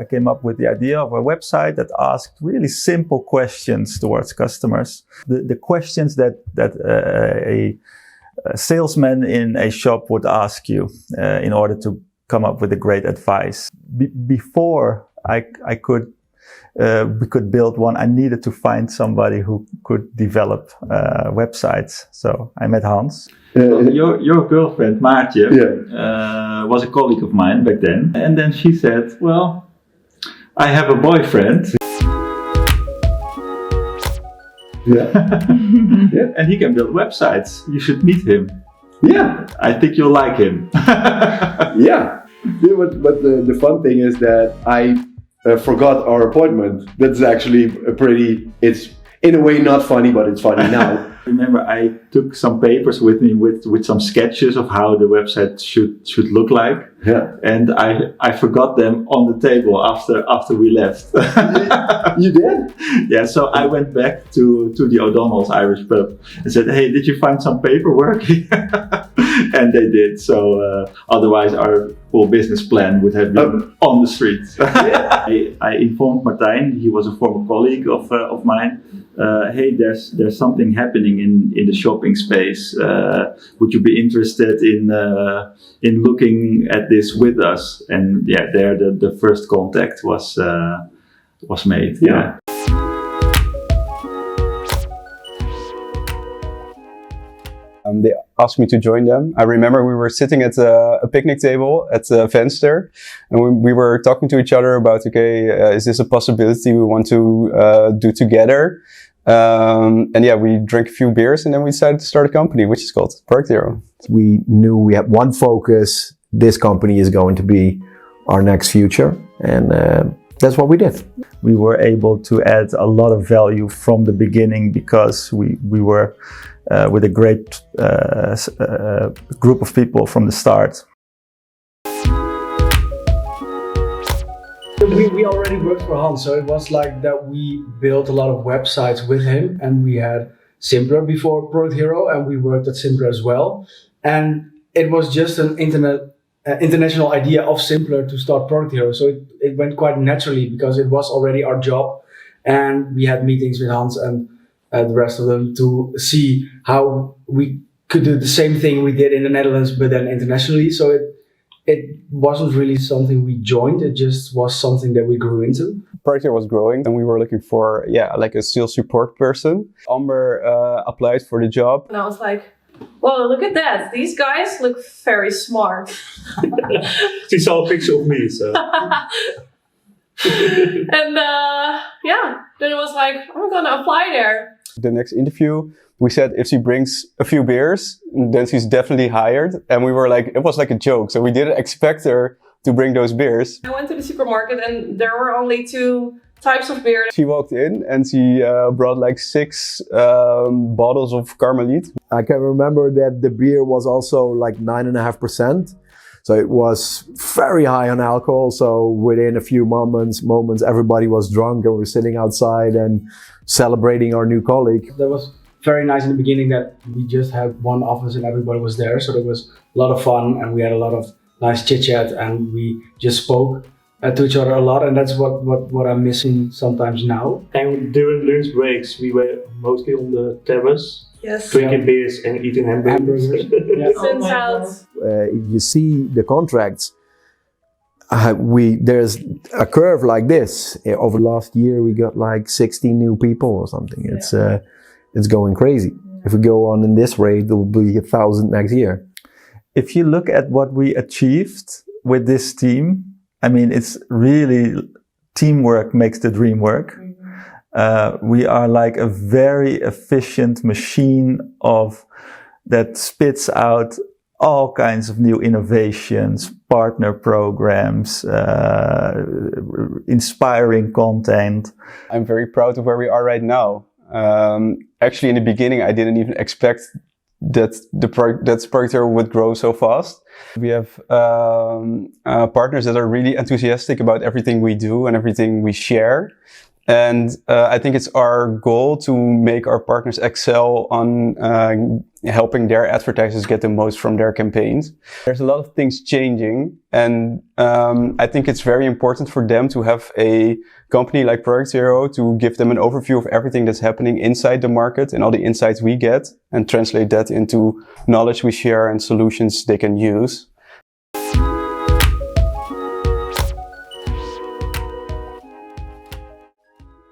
came up with the idea of a website that asked really simple questions towards customers. The questions that a salesman in a shop would ask you in order to come up with a great advice. Before we could build one, I needed to find somebody who could develop websites. So I met Hans. Your girlfriend, Maartje, was a colleague of mine back then. And then she said, well, I have a boyfriend. And he can build websites. You should meet him. Yeah. I think you'll like him. But the fun thing is that I forgot our appointment. That's actually it's in a way not funny, but it's funny now. Remember, I took some papers with me with some sketches of how the website should look like. Yeah. And I forgot them on the table after we left. You did? Yeah, so I went back to the O'Donnell's Irish pub and said, hey, did you find some paperwork? And they did. So otherwise our whole business plan would have been on the street. I informed Martijn, he was a former colleague of mine. Hey, there's something happening in the shopping space. Would you be interested in looking at this with us? And yeah, there the first contact was made. Yeah. They asked me to join them. I remember we were sitting at a picnic table at the Venster, and we were talking to each other about, is this a possibility we want to do together? And yeah, we drank a few beers and then we decided to start a company, which is called Producthero. We knew we had one focus. This company is going to be our next future. And that's what we did. We were able to add a lot of value from the beginning because we were with a great group of people from the start. We already worked for Hans, so it was like that we built a lot of websites with him, and we had Simpler before Producthero, and we worked at Simpler as well. And it was just an international idea of Simpler to start Producthero, so it went quite naturally because it was already our job, and we had meetings with Hans and the rest of them to see how we could do the same thing we did in the Netherlands, but then internationally. So it wasn't really something we joined, it just was something that we grew into. Producthero was growing and we were looking for, like a sales support person. Amber applied for the job. And I was like, whoa, look at that. These guys look very smart. She saw a picture of me, so. And then it was like, I'm gonna apply there. The next interview, we said if she brings a few beers, then she's definitely hired. And we were like, it was like a joke. So we didn't expect her to bring those beers. I went to the supermarket and there were only 2 types of beer. She walked in and she brought like 6 bottles of Carmelite. I can remember that the beer was also like 9.5%. So it was very high on alcohol. So within a few moments, everybody was drunk and we were sitting outside and celebrating our new colleague. That was very nice in the beginning that we just had one office and everybody was there. So there was a lot of fun and we had a lot of nice chit chat and we just spoke to each other a lot. And that's what I'm missing sometimes now. And during lunch breaks, we were mostly on the terrace. Yes. Drinking beers and eating hamburgers. Yeah. Since out. If you see the contracts, there's a curve like this. Over last year, we got like 60 new people or something. It's going crazy. If we go on in this rate, there will be 1,000 next year. If you look at what we achieved with this team, I mean, it's really teamwork makes the dream work. We are like a very efficient machine that spits out all kinds of new innovations, partner programs, inspiring content. I'm very proud of where we are right now. Actually, in the beginning, I didn't even expect that Producthero would grow so fast. We have partners that are really enthusiastic about everything we do and everything we share. And I think it's our goal to make our partners excel on helping their advertisers get the most from their campaigns. There's a lot of things changing, and I think it's very important for them to have a company like Producthero to give them an overview of everything that's happening inside the market and all the insights we get, and translate that into knowledge we share and solutions they can use.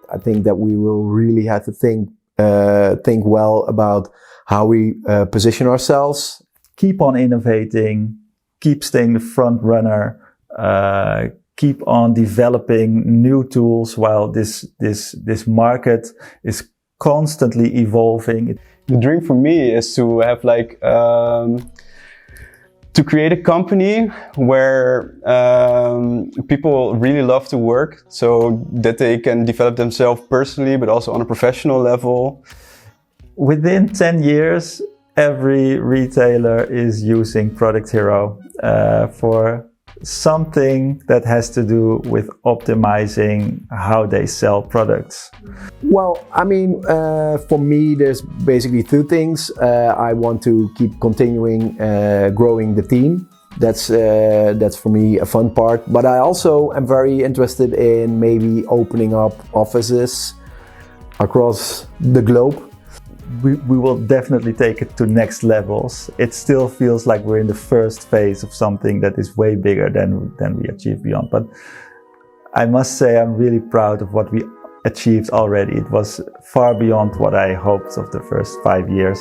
I think that we will really have to think well about how we position ourselves. Keep on innovating, keep staying the front runner, keep on developing new tools while this market is constantly evolving. The dream for me is to have to create a company where people really love to work, so that they can develop themselves personally, but also on a professional level. Within 10 years, every retailer is using Producthero for something that has to do with optimizing how they sell products. Well, I mean, for me, there's basically two things. I want to keep continuing growing the team. That's for me a fun part. But I also am very interested in maybe opening up offices across the globe. We will definitely take it to next levels. It still feels like we're in the first phase of something that is way bigger than we achieved beyond. But I must say I'm really proud of what we achieved already. It was far beyond what I hoped of the first 5 years.